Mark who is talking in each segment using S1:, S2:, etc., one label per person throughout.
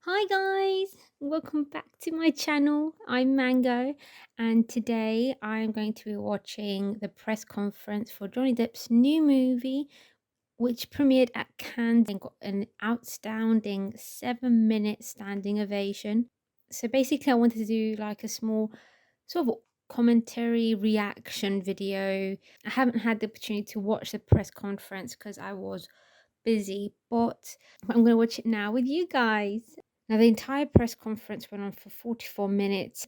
S1: Hi guys, welcome back to my channel. I'm Mango, and today I'm going to be watching the press conference for Johnny Depp's new movie, which premiered at Cannes and got an outstanding 7-minute standing ovation. So basically, I wanted to do like a small sort of commentary reaction video. I haven't had the opportunity to watch the press conference because I was busy, but I'm going to watch it now with you guys. Now, the entire press conference went on for 44 minutes.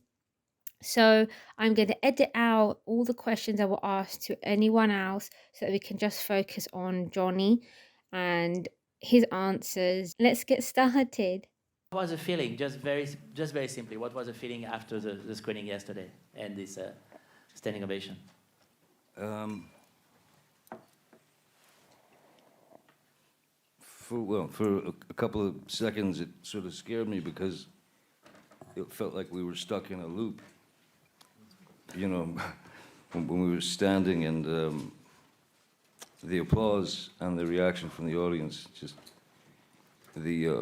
S1: So I'm going to edit out all the questions that were asked to anyone else so that we can just focus on Johnny and his answers. Let's get started.
S2: What was the feeling? Just very simply, what was the feeling after the screening yesterday and this standing ovation?
S3: Um, for a couple of seconds, it sort of scared me because it felt like we were stuck in a loop. You know, when we were standing and the applause and the reaction from the audience, just the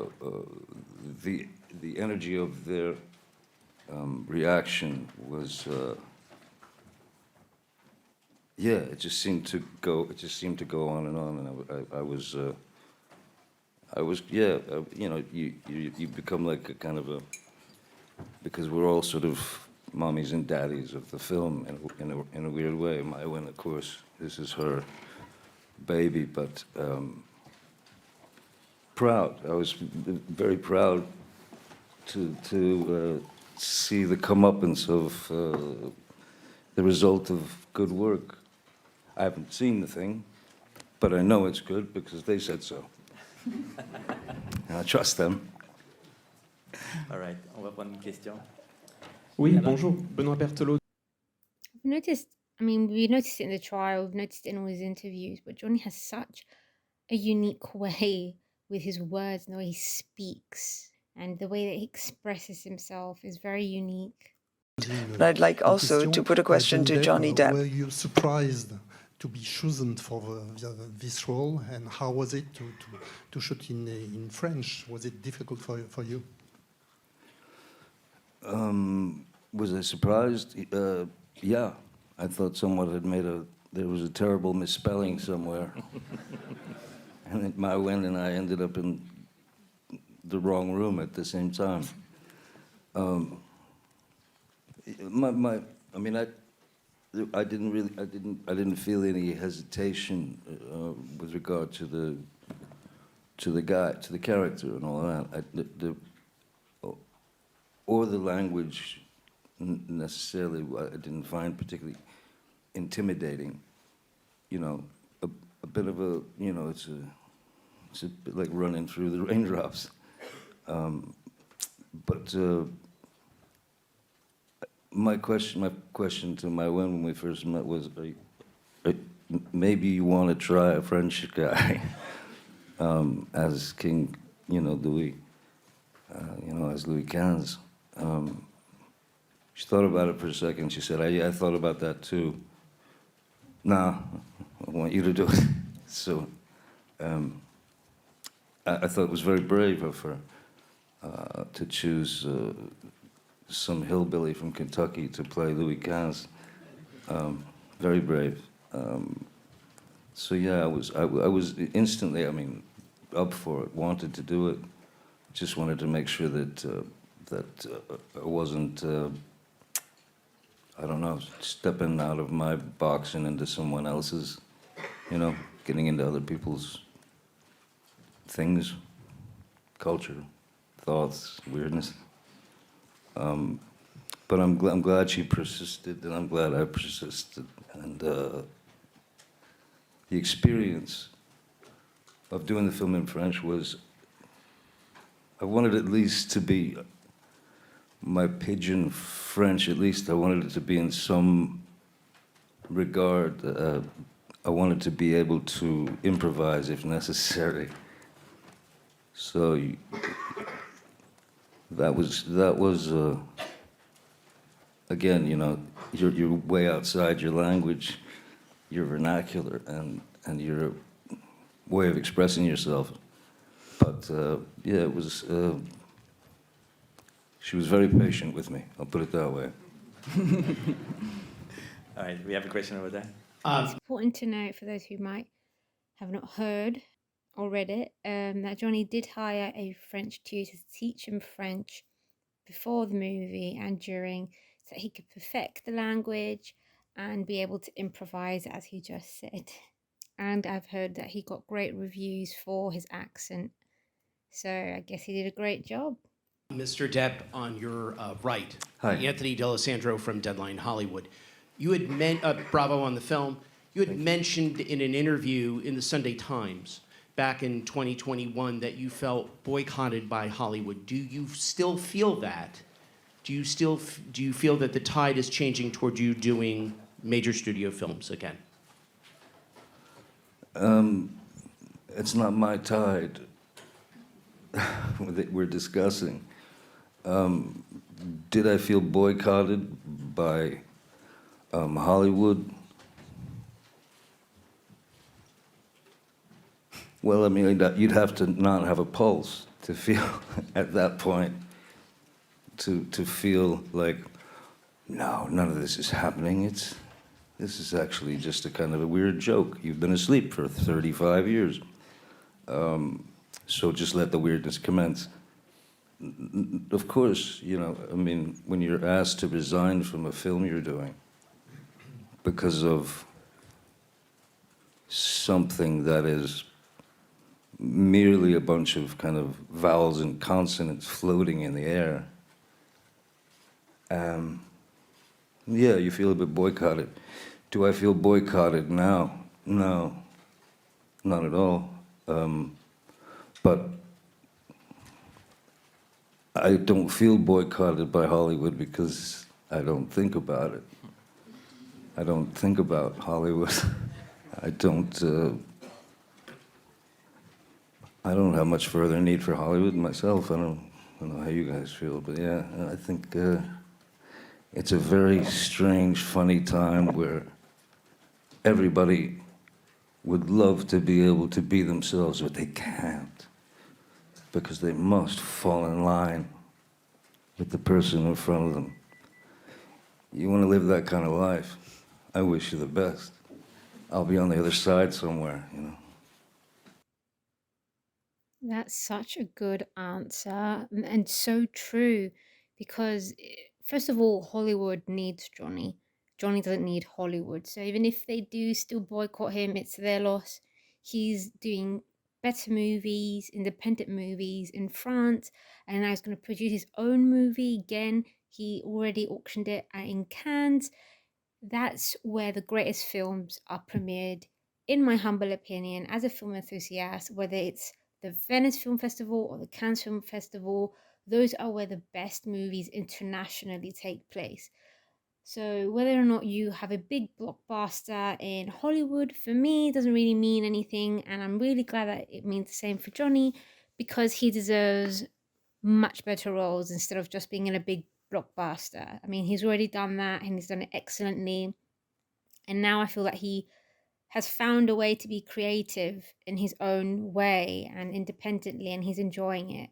S3: energy of their reaction was. Yeah, it just seemed to go. It just seemed to go on, and I was, yeah, you know, you become like a kind of a, because we're all sort of mommies and daddies of the film in a weird way. My Win, of course, this is her baby, but proud. I was very proud to see the comeuppance of the result of good work. I haven't seen the thing, but I know it's good because they said so. And I trust them.
S2: All right, on va prendre une question.
S4: Oui, bonjour, Benoît Berthelot.
S1: I've noticed, I mean, we noticed it in the trial, we've noticed it in all his interviews, but Johnny has such a unique way with his words and the way he speaks and the way that he expresses himself is very unique.
S5: But I'd like also to put a question to Johnny Depp.
S6: Were you surprised to be chosen for this role, and how was it to shoot in French? Was it difficult for you?
S3: Was I surprised? Yeah, I thought someone had there was a terrible misspelling somewhere. And my Win and I ended up in the wrong room at the same time. I mean, I didn't feel any hesitation with regard to the character and all that. Or the language necessarily, I didn't find particularly intimidating. You know, a bit of a, you know, it's a bit like running through the raindrops. But my question to my Win when we first met was, maybe you want to try a French guy as King, you know, Louis, as Louis XV. She thought about it for a second. She said, I thought about that too. Nah, I want you to do it. So I thought it was very brave of her to choose some hillbilly from Kentucky to play Louis XV. Very brave. So yeah, I was instantly, I mean, up for it, wanted to do it. Just wanted to make sure that I wasn't, I don't know, stepping out of my box and into someone else's, you know, getting into other people's things, culture, thoughts, weirdness. But I'm glad she persisted, and I'm glad I persisted. And the experience of doing the film in French was, I wanted at least to be my pidgin French, at least I wanted it to be in some regard. I wanted to be able to improvise if necessary. So that was again, you know, you're way outside your language, your vernacular, and your way of expressing yourself. But yeah, it was She was very patient with me, I'll put it that way.
S2: All right, we have a question over there.
S1: It's important to note for those who might have not heard or read it, that Johnny did hire a French tutor to teach him French before the movie and during, so that he could perfect the language and be able to improvise, as he just said. And I've heard that he got great reviews for his accent. So I guess he did a great job.
S7: Mr. Depp, on your right,
S3: Hi.
S7: Anthony D'Alessandro from Deadline Hollywood. You had bravo on the film. You had mentioned in an interview in the Sunday Times back in 2021 that you felt boycotted by Hollywood. Do you still feel that? Do you feel that the tide is changing toward you doing major studio films again?
S3: It's not my tide that we're discussing. Did I feel boycotted by Hollywood? Well, I mean, you'd have to not have a pulse to feel at that point, to feel like, no, none of this is happening. This is actually just a kind of a weird joke. You've been asleep for 35 years. So just let the weirdness commence. Of course, you know, I mean, when you're asked to resign from a film you're doing because of something that is merely a bunch of kind of vowels and consonants floating in the air, yeah, you feel a bit boycotted. Do I feel boycotted now? No, not at all. But I don't feel boycotted by Hollywood because I don't think about it. I don't think about Hollywood. I don't have much further need for Hollywood myself. I don't know how you guys feel, but yeah, I think it's a very strange, funny time where everybody would love to be able to be themselves, but they can't because they must fall in line with the person in front of them. You want to live that kind of life? I wish you the best. I'll be on the other side somewhere, you know.
S1: That's such a good answer and so true because, first of all, Hollywood needs Johnny. Johnny doesn't need Hollywood. So even if they do still boycott him, it's their loss. He's doing better movies, independent movies in France, and now he's going to produce his own movie again. He already auctioned it in Cannes. That's where the greatest films are premiered, in my humble opinion, as a film enthusiast, whether it's the Venice Film Festival or the Cannes Film Festival. Those are where the best movies internationally take place. So whether or not you have a big blockbuster in Hollywood, for me, doesn't really mean anything. And I'm really glad that it means the same for Johnny, because he deserves much better roles instead of just being in a big blockbuster. I mean, he's already done that and he's done it excellently. And now I feel that he has found a way to be creative in his own way and independently, and he's enjoying it.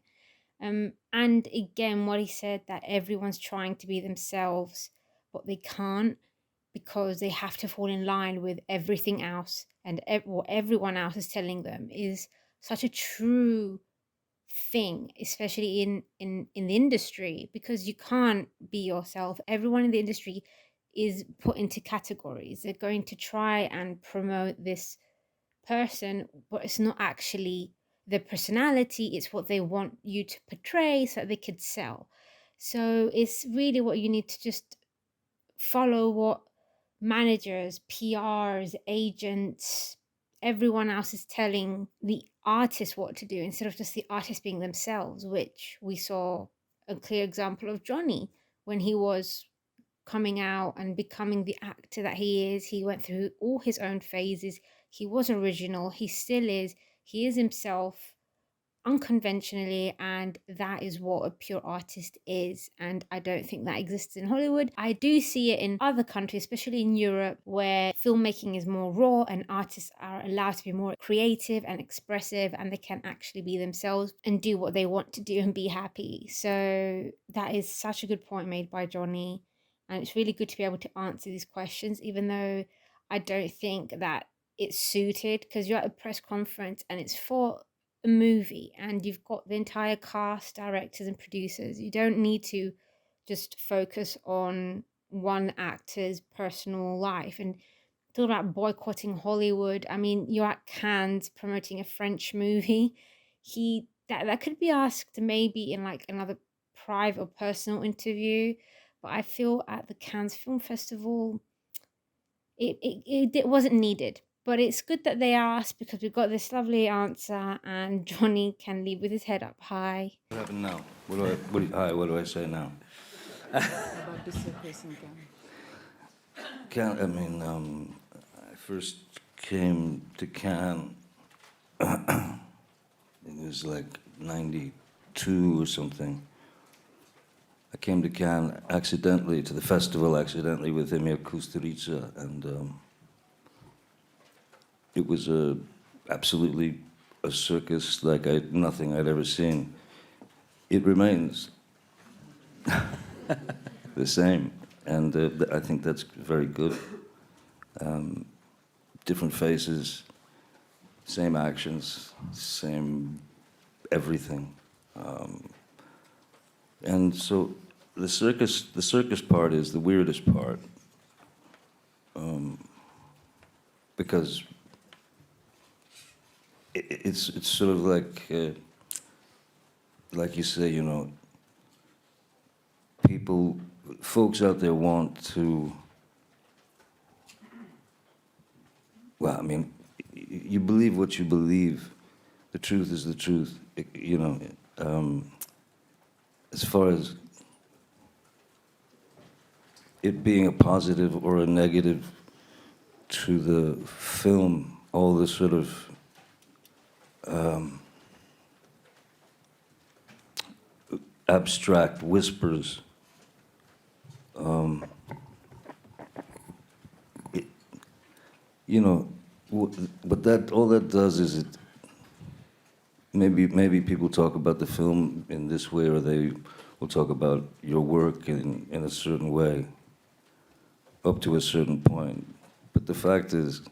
S1: And again, what he said, that everyone's trying to be themselves, but they can't because they have to fall in line with everything else, and what everyone else is telling them is such a true thing, especially in the industry, because you can't be yourself. Everyone in the industry is put into categories. They're going to try and promote this person, but it's not actually their personality, it's what they want you to portray so they could sell. So it's really what you need to just follow what managers, PRs, agents, everyone else is telling the artist what to do instead of just the artist being themselves, which we saw a clear example of Johnny when he was coming out and becoming the actor that he is. He went through all his own phases. He was original. He still is. He is himself unconventionally, and that is what a pure artist is. And I don't think that exists in Hollywood. I do see it in other countries, especially in Europe, where filmmaking is more raw and artists are allowed to be more creative and expressive, and they can actually be themselves and do what they want to do and be happy. So that is such a good point made by Johnny. And it's really good to be able to answer these questions, even though I don't think that it's suited, because you're at a press conference and it's for a movie and you've got the entire cast, directors and producers. You don't need to just focus on one actor's personal life. And talk about boycotting Hollywood. I mean, you're at Cannes promoting a French movie. That could be asked maybe in like another private or personal interview, but I feel at the Cannes Film Festival it wasn't needed. But it's good that they asked, because we got this lovely answer, and Johnny can leave with his head up high.
S3: What happened now? What do I say now?
S8: About the circus in Cannes.
S3: I mean, I first came to Cannes, it was like 92 or something. I came to Cannes accidentally, to the festival accidentally, with Emil Kusturica, and it was absolutely a circus like nothing I'd ever seen. It remains the same, and I think that's very good. Different faces, same actions, same everything. And so the circus part is the weirdest part, because it's sort of like you say, you know, folks out there want to, well, I mean, you believe what you believe. The truth is the truth, you know. As far as it being a positive or a negative to the film, all the sort of abstract whispers, you know, but all that does is it. Maybe people talk about the film in this way, or they will talk about your work in a certain way, up to a certain point. But the fact is,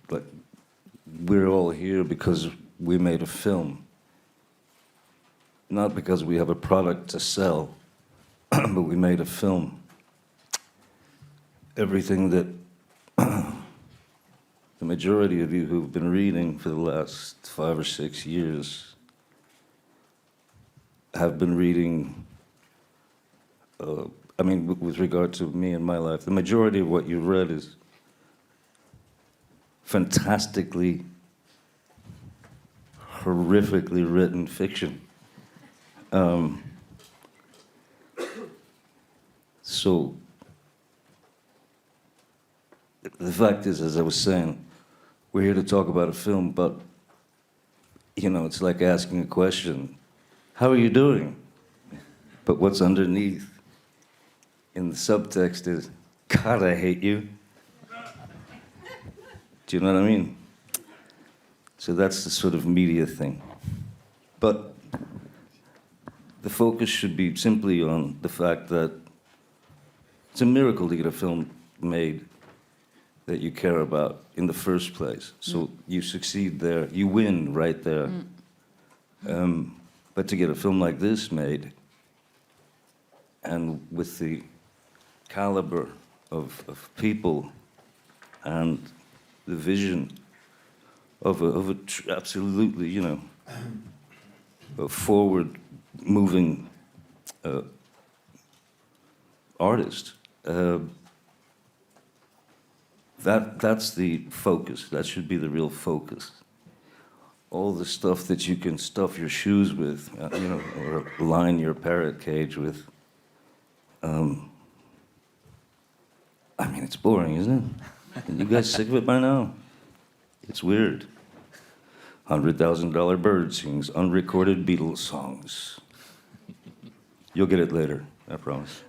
S3: like, we're all here because we made a film, not because we have a product to sell, but we made a film. Everything that the majority of you who've been reading for the last 5 or 6 years have been reading, I mean, with regard to me and my life, the majority of what you've read is fantastically, horrifically written fiction. So the fact is, as I was saying, we're here to talk about a film, but, you know, it's like asking a question. How are you doing? But what's underneath in the subtext is, God, I hate you. Do you know what I mean? So that's the sort of media thing. But the focus should be simply on the fact that it's a miracle to get a film made that you care about in the first place. So you succeed there, you win right there. But to get a film like this made, and with the caliber of people and the vision of a absolutely, you know, a forward-moving artist, that's the focus. That should be the real focus. All the stuff that you can stuff your shoes with, you know, or line your parrot cage with. I mean, it's boring, isn't it? You guys sick of it by now? It's weird. $100,000 bird sings unrecorded Beatles songs. You'll get it later, I promise.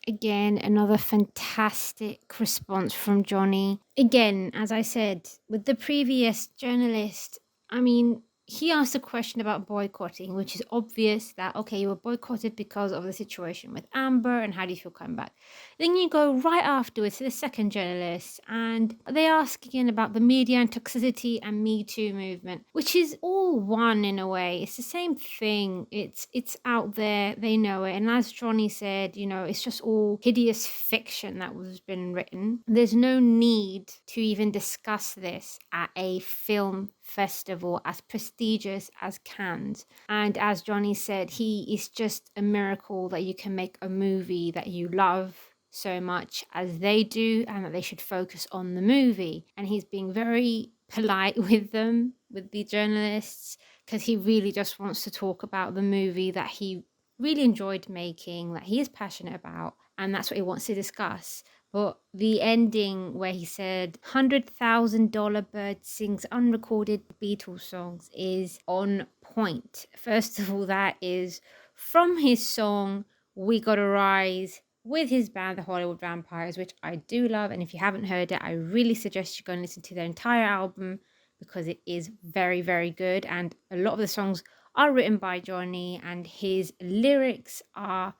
S1: Again, another fantastic response from Johnny. Again, as I said, with the previous journalist, I mean, he asked a question about boycotting, which is obvious that, okay, you were boycotted because of the situation with Amber, and how do you feel coming back? Then you go right afterwards to the second journalist, and they ask again about the media and toxicity and Me Too movement, which is all one in a way. It's the same thing. It's out there. They know it. And as Johnny said, you know, it's just all hideous fiction that was been written. There's no need to even discuss this at a film festival as prestigious as Cannes. And as Johnny said, it's just a miracle that you can make a movie that you love so much as they do, and that they should focus on the movie. And he's being very polite with them, with the journalists, because he really just wants to talk about the movie that he really enjoyed making, that he is passionate about, and that's what he wants to discuss. But the ending where he said $100,000 bird sings unrecorded Beatles songs is on point. First of all, that is from his song We Gotta Rise with his band The Hollywood Vampires, which I do love. And if you haven't heard it, I really suggest you go and listen to their entire album because it is very, very good. And a lot of the songs are written by Johnny, and his lyrics are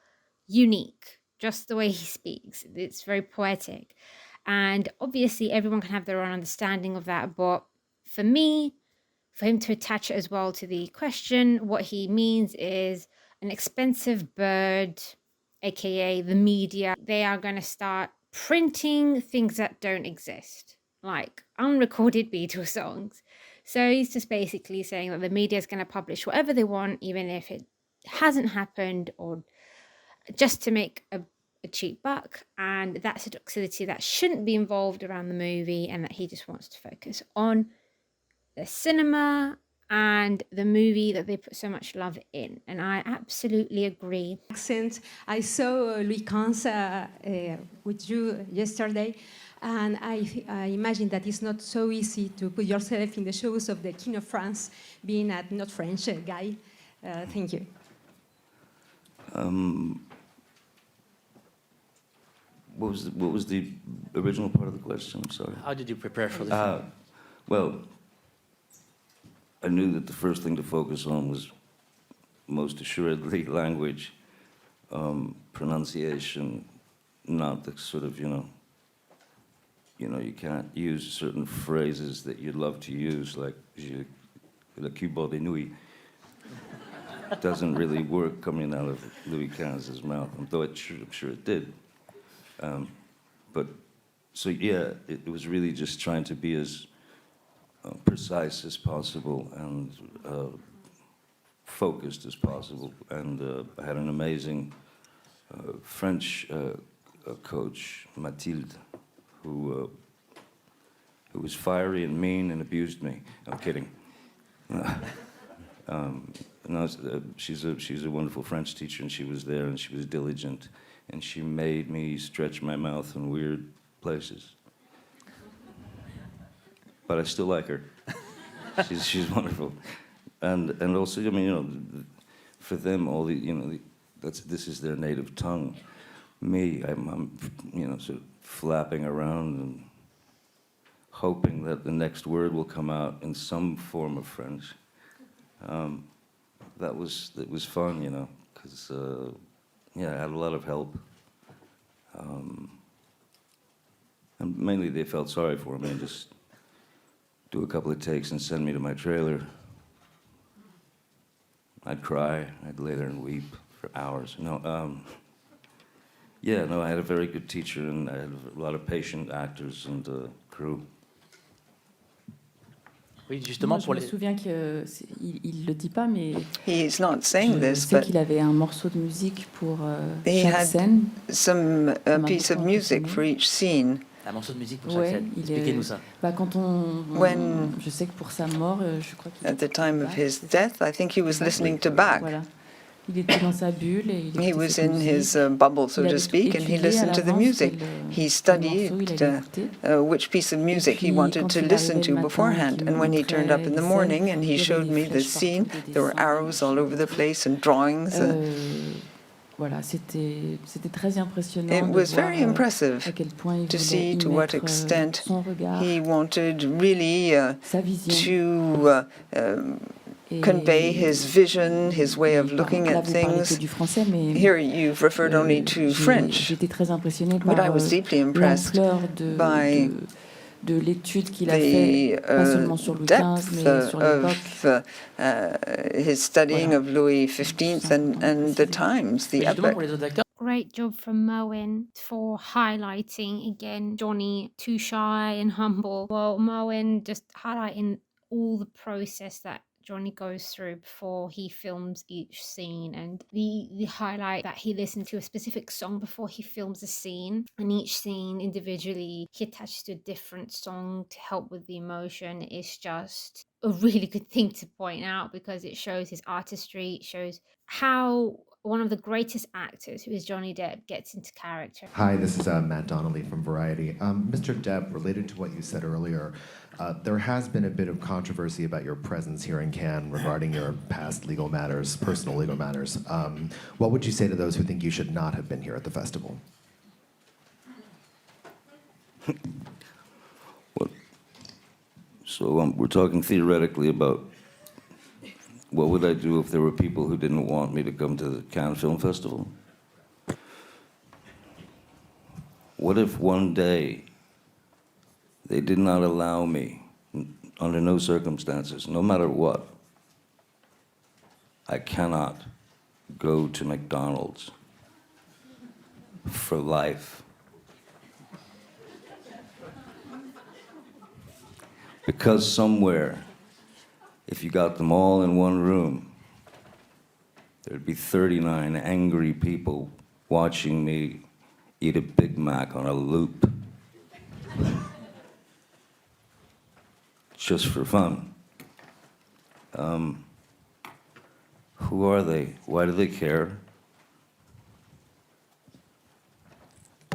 S1: unique, just the way he speaks. It's very poetic. And obviously everyone can have their own understanding of that. But for me, for him to attach it as well to the question, what he means is an expensive bird, aka the media, they are going to start printing things that don't exist, like unrecorded Beatles songs. So he's just basically saying that the media is going to publish whatever they want, even if it hasn't happened, or just to make a cheap buck. And that's a toxicity that shouldn't be involved around the movie, and that he just wants to focus on the cinema and the movie that they put so much love in. And I absolutely agree.
S9: Accent. I saw Louis XV with you yesterday, and I imagine that it's not so easy to put yourself in the shoes of the King of France, being a not French guy. Thank you.
S3: What was the original part of the question? I'm sorry.
S2: How did you prepare for the film?
S3: Well, I knew that the first thing to focus on was most assuredly language, pronunciation, not the sort of, you know, you can't use certain phrases that you'd love to use, like le cul bord des nouilles. Doesn't really work coming out of Louis XV's mouth, though I'm sure it did. But so yeah, it was really just trying to be as precise as possible and focused as possible. And I had an amazing French coach, Mathilde, who was fiery and mean and abused me. I'm kidding. No, she's a wonderful French teacher, and she was there, and she was diligent, and she made me stretch my mouth in weird places. But I still like her. She's wonderful, and also, I mean, you know, for them, all the, you know, this is their native tongue. Me, I'm you know, sort of flapping around and hoping that the next word will come out in some form of French. It was fun, you know, because yeah, I had a lot of help, and mainly they felt sorry for me and just do a couple of takes and send me to my trailer. I'd cry, I'd lay there and weep for hours. No, yeah, no, I had a very good teacher, and I had a lot of patient actors and crew.
S2: Oui, justement,
S8: Moi, je me souviens qu'il ne le dit pas, mais
S5: He's not saying
S8: je
S5: this,
S8: sais
S5: but
S8: qu'il avait un morceau de musique pour
S5: he
S8: chaque
S5: had
S8: scène.
S5: some
S8: Ça m'a
S5: piece of
S8: beaucoup
S5: music
S8: impressionné.
S5: for each scene.
S2: un morceau de musique pour chaque
S8: Ouais,
S2: scène.
S8: il
S2: Expliquez-nous
S8: est.
S2: ça.
S8: Bah, quand
S5: When-
S8: je sais que pour sa mort, je crois qu'il.
S5: At the time of
S8: Bach,
S5: his
S8: c'est ça?
S5: death, I think he was
S8: Bach.
S5: listening to Bach.
S8: Voilà. il était dans sa bulle et il
S5: He
S8: écoutait
S5: was
S8: cette
S5: in his
S8: musique.
S5: bubble, so
S8: Il
S5: to
S8: avait
S5: speak, and he
S8: étudié à
S5: listened to the
S8: l'avance
S5: music. He
S8: quel morceau il
S5: studied
S8: allait écouter.
S5: which piece of music he
S8: puis,
S5: wanted
S8: quand
S5: to
S8: il
S5: listen
S8: arrivait
S5: to
S8: le matin et
S5: beforehand.
S8: qu'il me
S5: And when he turned up in the
S8: montrait
S5: morning
S8: les
S5: and
S8: scènes,
S5: he
S8: il y avait
S5: showed
S8: des
S5: me the
S8: flèches
S5: scene,
S8: partout, des
S5: there were
S8: dessins, des
S5: arrows all
S8: machins,
S5: over
S8: des
S5: the
S8: trucs.
S5: place and drawings.
S8: Voilà, c'était très impressionnant
S5: It
S8: de
S5: was
S8: voir
S5: very impressive
S8: à quel point il
S5: to
S8: voulait
S5: see
S8: y
S5: to what
S8: mettre
S5: extent
S8: son regard,
S5: he wanted really
S8: sa vision.
S5: to convey his vision, his way of looking
S8: Là,
S5: at
S8: vous parlez que
S5: things.
S8: du français, mais
S5: Here you've referred only to French,
S8: j'étais très impressionnée
S5: but
S8: par
S5: I was deeply impressed
S8: l'ampleur
S5: by
S8: de l'étude qu'il a fait, pas seulement sur Louis XV,
S5: depth
S8: mais sur l'époque.
S5: of his studying of Louis XV and the times, the
S2: Mais justement,
S5: epoch.
S2: pour les autres acteurs,
S1: Great job from Moen for highlighting again Johnny too shy and humble. Well, Moen just highlighting all the process that Johnny goes through before he films each scene, and the highlight that he listened to a specific song before he films a scene, and each scene individually he attaches to a different song to help with the emotion. It's just a really good thing to point out because it shows his artistry, it shows how one of the greatest actors, who is Johnny Depp, gets into character.
S10: Hi, this is Matt Donnelly from Variety. Mr. Depp, related to what you said earlier, there has been a bit of controversy about your presence here in Cannes regarding your past legal matters, personal legal matters. What would you say to those who think you should not have been here at the festival?
S3: So we're talking theoretically about what would I do if there were people who didn't want me to come to the Cannes Film Festival? What if one day they did not allow me, under no circumstances, no matter what, I cannot go to McDonald's for life? Because somewhere, if you got them all in one room, there'd be 39 angry people watching me eat a Big Mac on a loop. Just for fun. Who are they? Why do they care?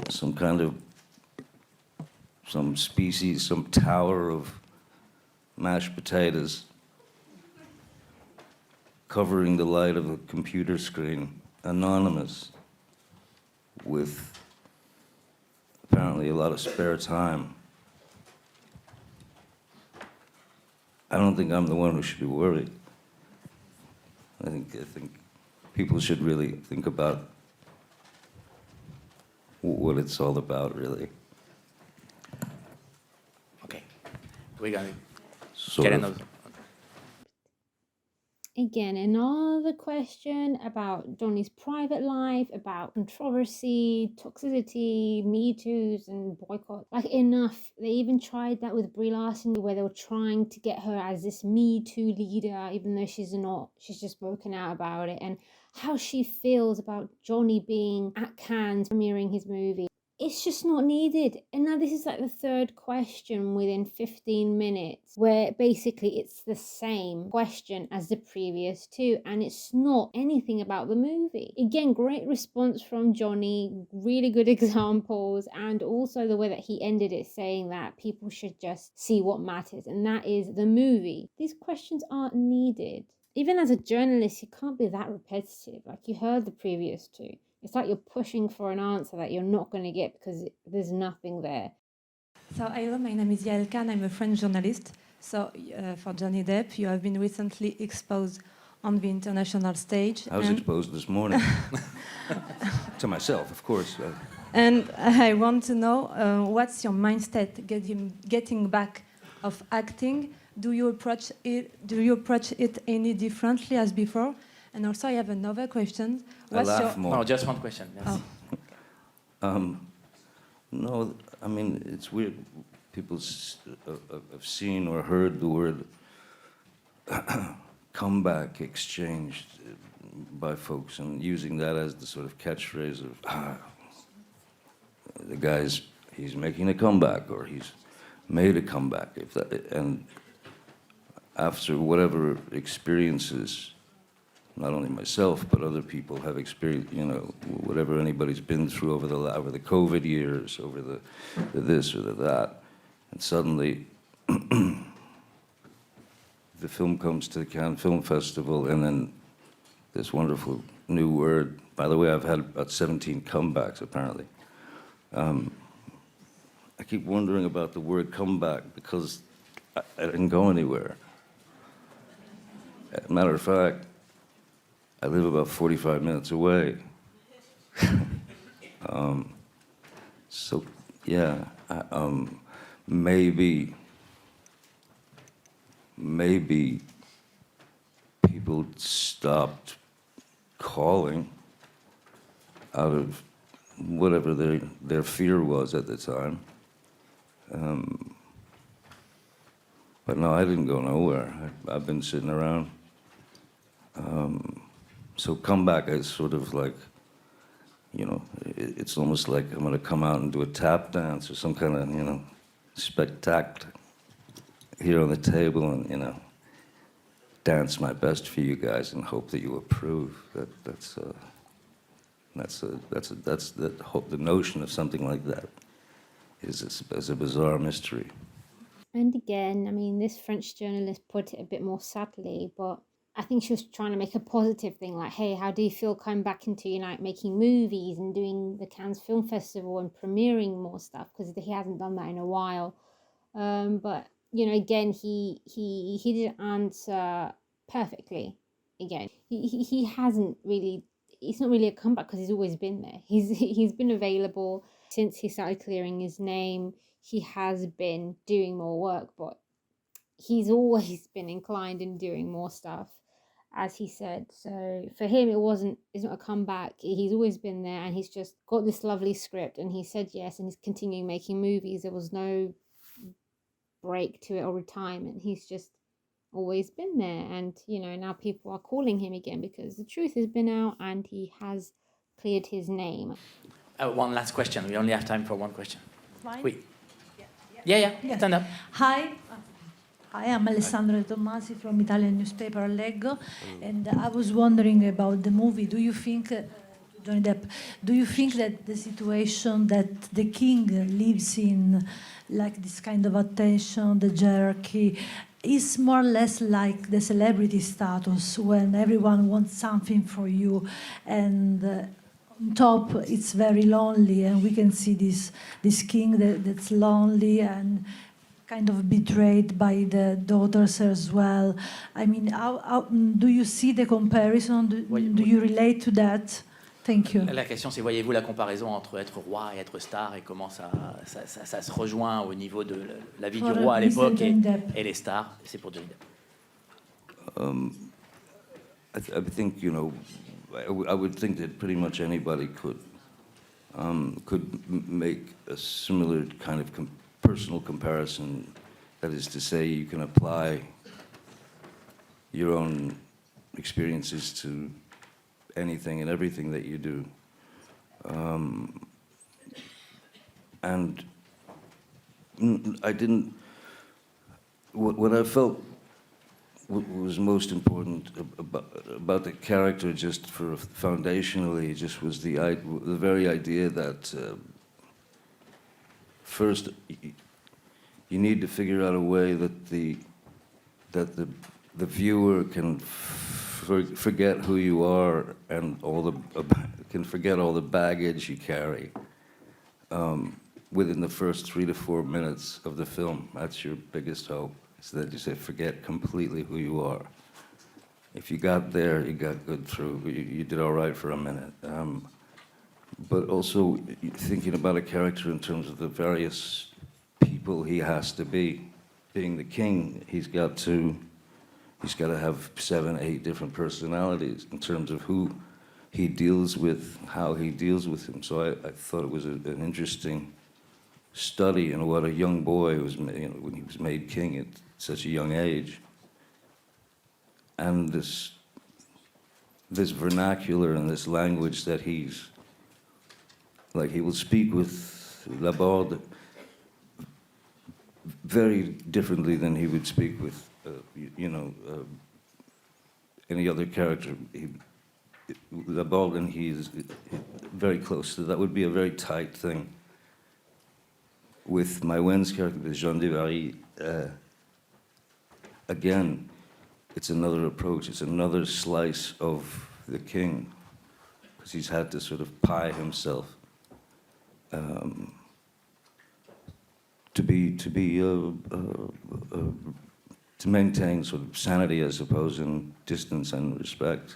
S3: Some species, some tower of mashed potatoes covering the light of a computer screen, anonymous, with apparently a lot of spare time. I don't think I'm the one who should be worried. I think people should really think about what it's all about, really.
S2: okay, we're gonna
S3: Sort
S2: get
S3: of.
S2: another.
S1: Again, another question about Johnny's private life, about controversy, toxicity, Me Too's, and boycott. Like, enough. They even tried that with Brie Larson, where they were trying to get her as this Me Too leader, even though she's not. She's just spoken out about it. And how she feels about Johnny being at Cannes premiering his movie. It's just not needed. And now this is like the third question within 15 minutes, where basically it's the same question as the previous two, and it's not anything about the movie. Again, great response from Johnny, really good examples, and also the way that he ended it, saying that people should just see what matters, and that is the movie. These questions aren't needed. Even as a journalist, you can't be that repetitive. Like, you heard the previous two. It's like you're pushing for an answer that you're not going to get because there's nothing there.
S11: So, hello, my name is Yael Khan. I'm a French journalist. So, for Johnny Depp, you have been recently exposed on the international stage.
S3: I was exposed this morning. To myself, of course.
S11: And I want to know what's your mindset getting back of acting? Do you approach it any differently as before? And also, I have another question.
S3: I laugh more.
S2: No, just one question. Yes.
S11: Oh.
S3: No, I mean, it's weird. People have seen or heard the word comeback exchanged by folks, and using that as the sort of catchphrase of the guy's, he's making a comeback, or he's made a comeback. And after whatever experiences not only myself, but other people have experienced, whatever anybody's been through over the COVID years, over the this or the that. And suddenly, the film comes to the Cannes Film Festival, and then this wonderful new word. By the way, I've had about 17 comebacks, apparently. I keep wondering about the word comeback because I didn't go anywhere. As a matter of fact, I live about 45 minutes away. So, yeah, maybe people stopped calling out of whatever their fear was at the time. But no, I didn't go nowhere. I've been sitting around. So comeback is sort of like, it's almost like I'm going to come out and do a tap dance or some kind of, spectacle here on the table and, dance my best for you guys and hope that you approve. The notion of something like that is a bizarre mystery.
S1: And again, I mean, this French journalist put it a bit more subtly, but I think she was trying to make a positive thing, like, hey, how do you feel coming back into, making movies and doing the Cannes Film Festival and premiering more stuff, because he hasn't done that in a while. But, again, he didn't answer perfectly. Again, he hasn't really, it's not really a comeback because he's always been there. He's been available since he started clearing his name. He has been doing more work, but he's always been inclined in doing more stuff, as he said. So for him, it's not a comeback. He's always been there, and he's just got this lovely script, and he said yes, and he's continuing making movies. There was no break to it or retirement. He's just always been there, and now people are calling him again because the truth has been out and he has cleared his name.
S2: One last question. We only have time for one question.
S12: Fine.
S2: Oui. Yeah. Stand up.
S12: Hi, I'm Alessandra Tommasi from Italian newspaper Leggo, and I was wondering about the movie. Do you think, Johnny Depp, do you think that the situation that the king lives in, like this kind of attention, the hierarchy, is more or less like the celebrity status when everyone wants something for you, and on top it's very lonely, and we can see this king that's lonely and kind of betrayed by the daughters as well. I mean, how do you see the comparison? Do you relate to that? Thank you.
S2: La question, c'est voyez-vous la comparaison entre être roi et être star et comment ça se rejoint au niveau de la vie du roi à l'époque et les stars? C'est pour Johnny Depp.
S3: I think, I would think that pretty much anybody could make a similar kind of personal comparison. That is to say, you can apply your own experiences to anything and everything that you do. And I didn't, what I felt was most important about the character, just for foundationally, just was the very idea that first you need to figure out a way that the viewer can forget who you are and can forget all the baggage you carry within the first 3 to 4 minutes of the film. That's your biggest hope, is that you say forget completely who you are. If you got there, you got good through. You did all right for a minute. But also thinking about a character in terms of the various people he has to be. Being the king, he's got to have 7, 8 different personalities in terms of who he deals with, how he deals with him. So I thought it was an interesting study in what a young boy was, when he was made king at such a young age, and this vernacular and this language that he's like, he will speak with Laborde very differently than he would speak with any other character. The Balgan, he's very close to that. Would be a very tight thing. With my Wen's character, with Jeanne du Barry, again, it's another approach. It's another slice of the king, because he's had to sort of pie himself to maintain sort of sanity, I suppose, and distance and respect.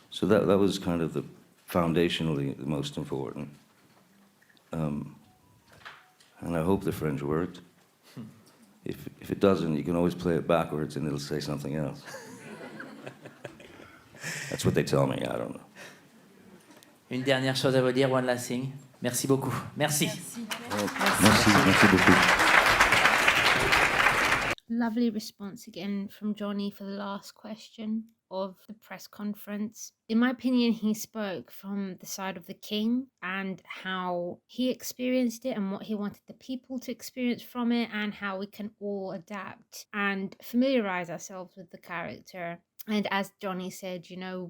S3: So that was kind of the foundationally the most important. And I hope the French worked. If it doesn't, you can always play it backwards and it'll say something else. That's what they tell me, I don't know.
S2: Une dernière chose à vous dire, one last thing. Merci beaucoup. Merci.
S3: Merci beaucoup.
S1: Lovely response again from Johnny for the last question of the press conference. In my opinion, he spoke from the side of the king and how he experienced it and what he wanted the people to experience from it, and how we can all adapt and familiarize ourselves with the character. And as Johnny said, you know,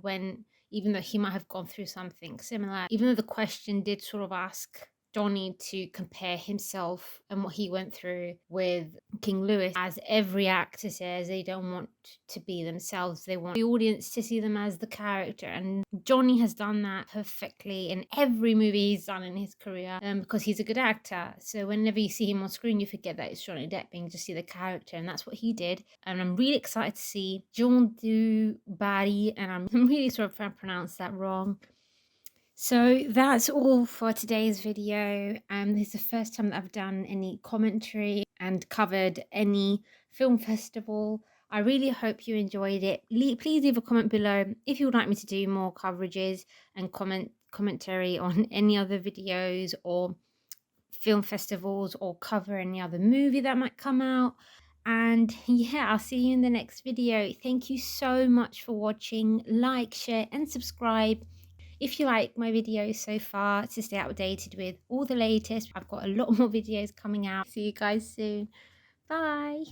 S1: even though he might have gone through something similar, even though the question did sort of ask Johnny to compare himself and what he went through with King Louis, as every actor says, they don't want to be themselves. They want the audience to see them as the character. And Johnny has done that perfectly in every movie he's done in his career, because he's a good actor. So whenever you see him on screen, you forget that it's Johnny Depp, and you just see the character, and that's what he did. And I'm really excited to see Jeanne du Barry, and I'm really sorry if I pronounced that wrong. So that's all for today's video. This is the first time that I've done any commentary and covered any film festival. I really hope you enjoyed it. Please leave a comment below if you would like me to do more coverages and commentary on any other videos or film festivals, or cover any other movie that might come out. And yeah, I'll see you in the next video. Thank you so much for watching. Like, share and subscribe if you like my videos so far, to stay updated with all the latest. I've got a lot more videos coming out. See you guys soon. Bye.